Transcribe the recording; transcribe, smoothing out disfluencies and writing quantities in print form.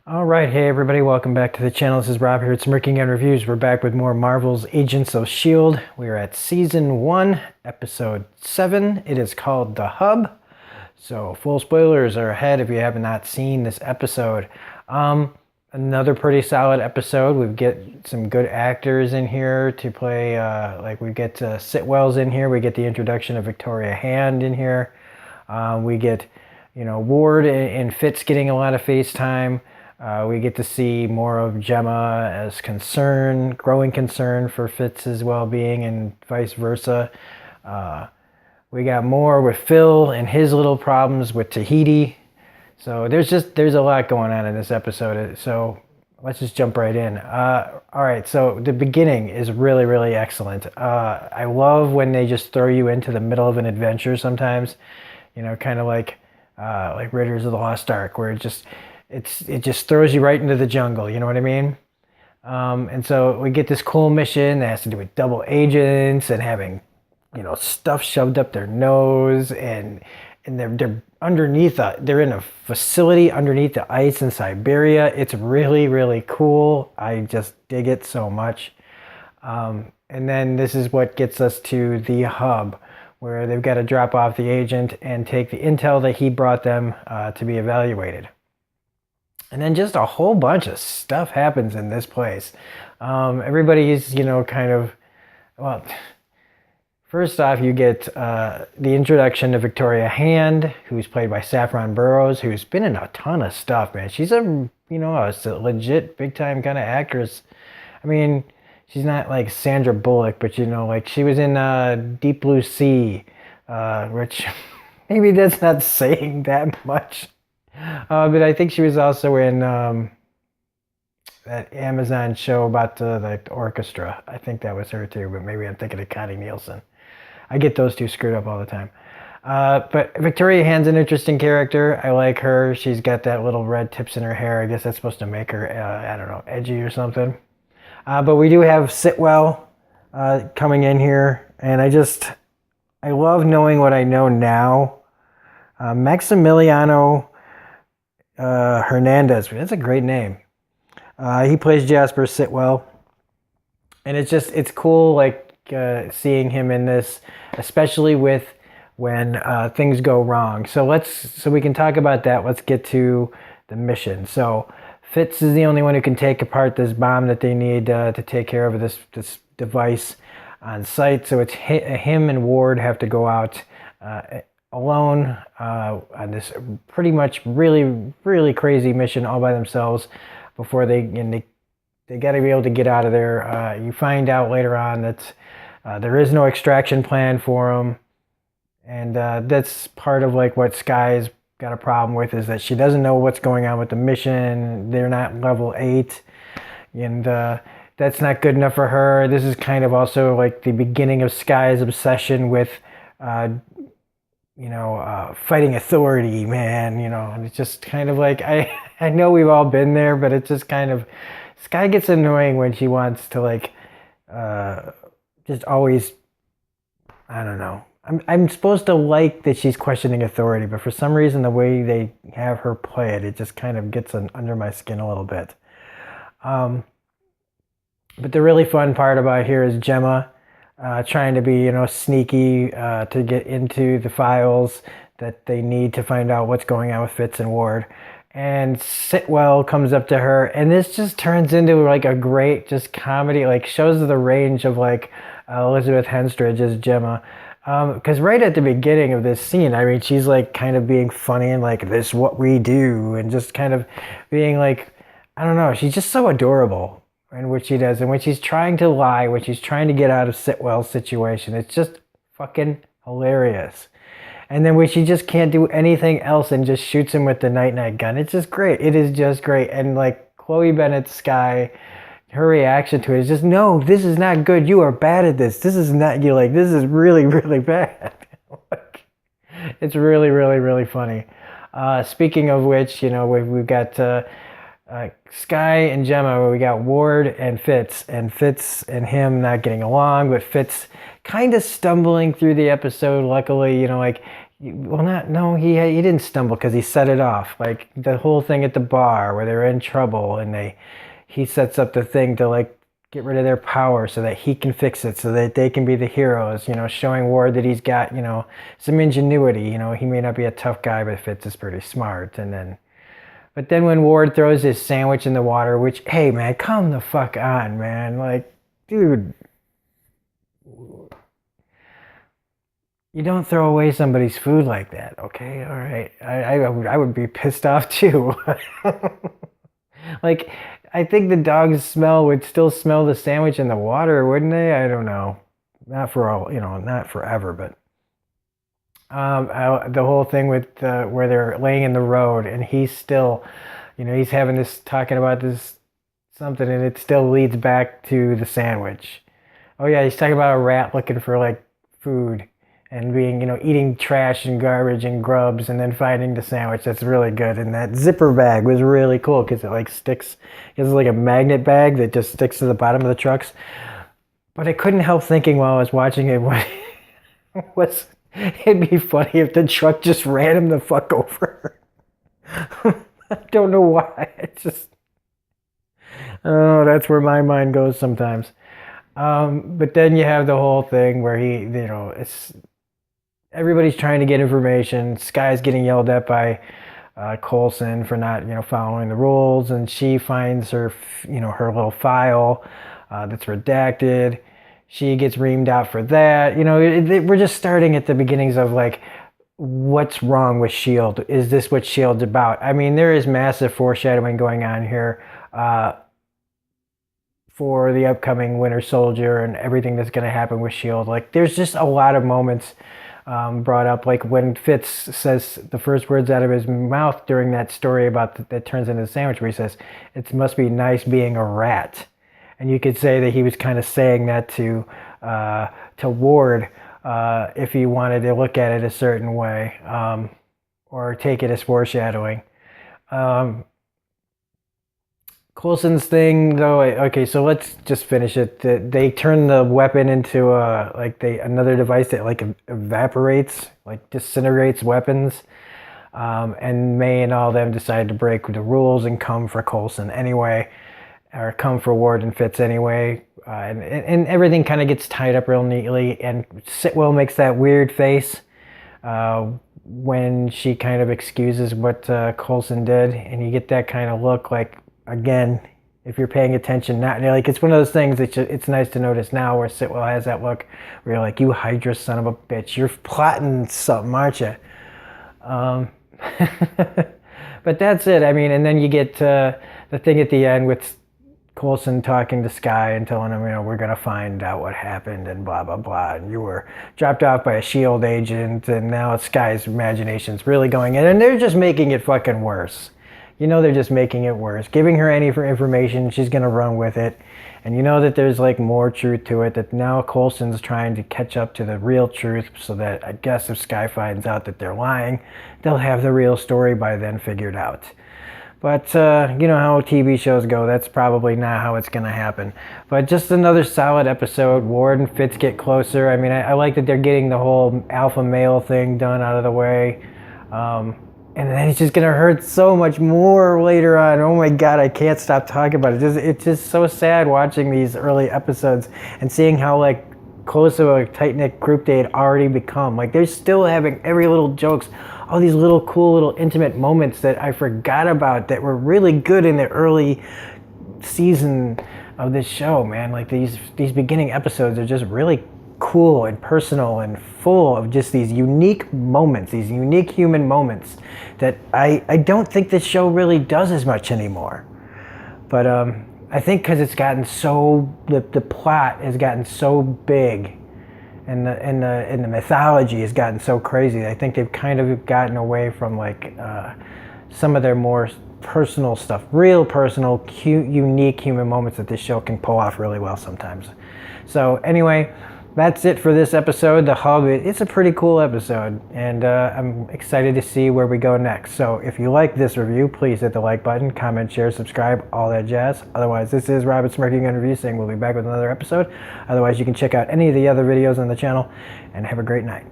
All right, hey everybody, welcome back to the channel. This is Rob here at Smirking and Reviews. We're back with more Marvel's Agents of S.H.I.E.L.D. We are at Season 1, Episode 7. It is called The Hub. So full spoilers are ahead if you have not seen this episode. Another pretty solid episode. We get some good actors in here to play, we get Sitwell's in here. We get the introduction of Victoria Hand in here. We get, Ward and Fitz getting a lot of FaceTime. We get to see more of Gemma as growing concern for Fitz's well-being and vice versa. We got more with Phil and his little problems with Tahiti. So there's a lot going on in this episode. So let's just jump right in. All right, so the beginning is really, really excellent. I love when they just throw you into the middle of an adventure sometimes, kind of like Raiders of the Lost Ark, where it just throws you right into the jungle. You know what I mean? And so we get this cool mission that has to do with double agents and having, stuff shoved up their nose, and they're underneath they're in a facility underneath the ice in Siberia. It's really, really cool. I just dig it so much. And then this is what gets us to the hub, where they've got to drop off the agent and take the intel that he brought them to be evaluated. And then just a whole bunch of stuff happens in this place. Everybody's, first off, you get the introduction to Victoria Hand, who's played by Saffron Burrows, who's been in a ton of stuff, man. She's a legit big-time kind of actress. I mean, she's not like Sandra Bullock, but she was in Deep Blue Sea, which maybe that's not saying that much. But I think she was also in that Amazon show about the orchestra. I think that was her too, but maybe I'm thinking of Connie Nielsen. I get those two screwed up all the time. But Victoria Hand's an interesting character. I like her. She's got that little red tips in her hair. I guess that's supposed to make her, edgy or something. But we do have Sitwell coming in here, and I love knowing what I know now. Maximiliano Hernandez. That's a great name. He plays Jasper Sitwell, and it's cool seeing him in this, especially with when things go wrong. So we can talk about that. Let's get to the mission. So Fitz is the only one who can take apart this bomb that they need to take care of this device on site. So it's him and Ward have to go out alone on this pretty much really, really crazy mission all by themselves before they got to be able to get out of there. You find out later on that there is no extraction plan for them, and that's part of what Sky's got a problem with, is that she doesn't know what's going on with the mission. They're not level 8, and that's not good enough for her. This is kind of also the beginning of Sky's obsession with fighting authority, man, and it's just kind of I know we've all been there, but it's just kind of, Sky gets annoying when she wants to just always, I don't know. I'm supposed to like that she's questioning authority, but for some reason the way they have her play it just kind of gets under my skin a little bit. But the really fun part about here is Gemma trying to be, sneaky to get into the files that they need to find out what's going on with Fitz and Ward. And Sitwell comes up to her, and this just turns into a great just comedy, shows the range of Elizabeth Henstridge as Gemma. Because right at the beginning of this scene, I mean, she's kind of being funny and this is what we do, and just kind of being I don't know, she's just so adorable in what she does. And when she's trying to lie, when she's trying to get out of Sitwell's situation, it's just fucking hilarious. And then when she just can't do anything else and just shoots him with the night-night gun, it's just great. It is just great. And Chloe Bennett's Sky, her reaction to it is just, no, this is not good. You are bad at this. This is not, this is really, really bad. It's really, really, really funny. Speaking of which, we've got Sky and Gemma, we got Ward and Fitz and him not getting along, but Fitz kind of stumbling through the episode. Luckily, Well, not no, he didn't stumble because he set it off. Like the whole thing at the bar where they're in trouble and he sets up the thing to like get rid of their power so that he can fix it so that they can be the heroes, showing Ward that he's got, some ingenuity. He may not be a tough guy, but Fitz is pretty smart. But then when Ward throws his sandwich in the water, which, hey man, come the fuck on, man. Like, dude, you don't throw away somebody's food like that, okay? All right. I would be pissed off too. Like, I think the dog's would still smell the sandwich in the water, wouldn't they? I don't know. Not for all, not forever, but the whole thing with where they're laying in the road and he's still, he's having this talking about this something and it still leads back to the sandwich. Oh yeah, he's talking about a rat looking for like food and being, eating trash and garbage and grubs and then finding the sandwich. That's really good. And that zipper bag was really cool because it like sticks, it's like a magnet bag that just sticks to the bottom of the trucks. But I couldn't help thinking while I was watching it was it'd be funny if the truck just ran him the fuck over. I don't know why. It's just, oh, that's where my mind goes sometimes. But then you have the whole thing where it's everybody's trying to get information. Sky's getting yelled at by Coulson for not, following the rules, and she finds her, her little file that's redacted. She gets reamed out for that. We're just starting at the beginnings of like, what's wrong with S.H.I.E.L.D.? Is this what S.H.I.E.L.D.'s about? I mean, there is massive foreshadowing going on here for the upcoming Winter Soldier and everything that's going to happen with S.H.I.E.L.D. Like, there's just a lot of moments brought up, like when Fitz says the first words out of his mouth during that story about that turns into the sandwich, where he says, "It must be nice being a rat." And you could say that he was kind of saying that to Ward if he wanted to look at it a certain way or take it as foreshadowing. Coulson's thing, though, okay, so let's just finish it. They turn the weapon into another device that like evaporates, like disintegrates weapons. And May and all them decide to break the rules and come for Coulson anyway, or come for Ward and Fitz anyway. And everything kind of gets tied up real neatly. And Sitwell makes that weird face when she kind of excuses what Coulson did, and you get that kind of look like, again, if you're paying attention now, like it's one of those things that it's nice to notice now where Sitwell has that look where you're like, you Hydra son of a bitch, you're plotting something, aren't you? But that's it. I mean, and then you get the thing at the end with Coulson talking to Sky and telling him, we're going to find out what happened and blah, blah, blah. And you were dropped off by a S.H.I.E.L.D. agent, and now Sky's imagination's really going in, and they're just making it fucking worse. They're just making it worse. Giving her any information, she's going to run with it. And that there's like more truth to it, that now Coulson's trying to catch up to the real truth so that I guess if Sky finds out that they're lying, they'll have the real story by then figured out. But you know how TV shows go, that's probably not how it's going to happen. But just another solid episode. Ward and Fitz get closer. I mean, I like that they're getting the whole alpha male thing done out of the way. And then it's just going to hurt so much more later on. Oh my God, I can't stop talking about it. It's just so sad watching these early episodes and seeing how like close of a tight-knit group they had already become. Like they're still having every little jokes, all these little cool little intimate moments that I forgot about that were really good in the early season of this show, man. Like these beginning episodes are just really cool and personal and full of just these unique moments, these unique human moments that I don't think this show really does as much anymore. But I think because it's gotten so, the plot has gotten so big and the mythology has gotten so crazy, I think they've kind of gotten away from like some of their more personal stuff, real personal, cute, unique human moments that this show can pull off really well sometimes. So anyway, that's it for this episode. The Hub, it's a pretty cool episode, and I'm excited to see where we go next. So if you like this review, please hit the like button, comment, share, subscribe, all that jazz. Otherwise, this is Robert Smirking Gun Review saying we'll be back with another episode. Otherwise, you can check out any of the other videos on the channel, and have a great night.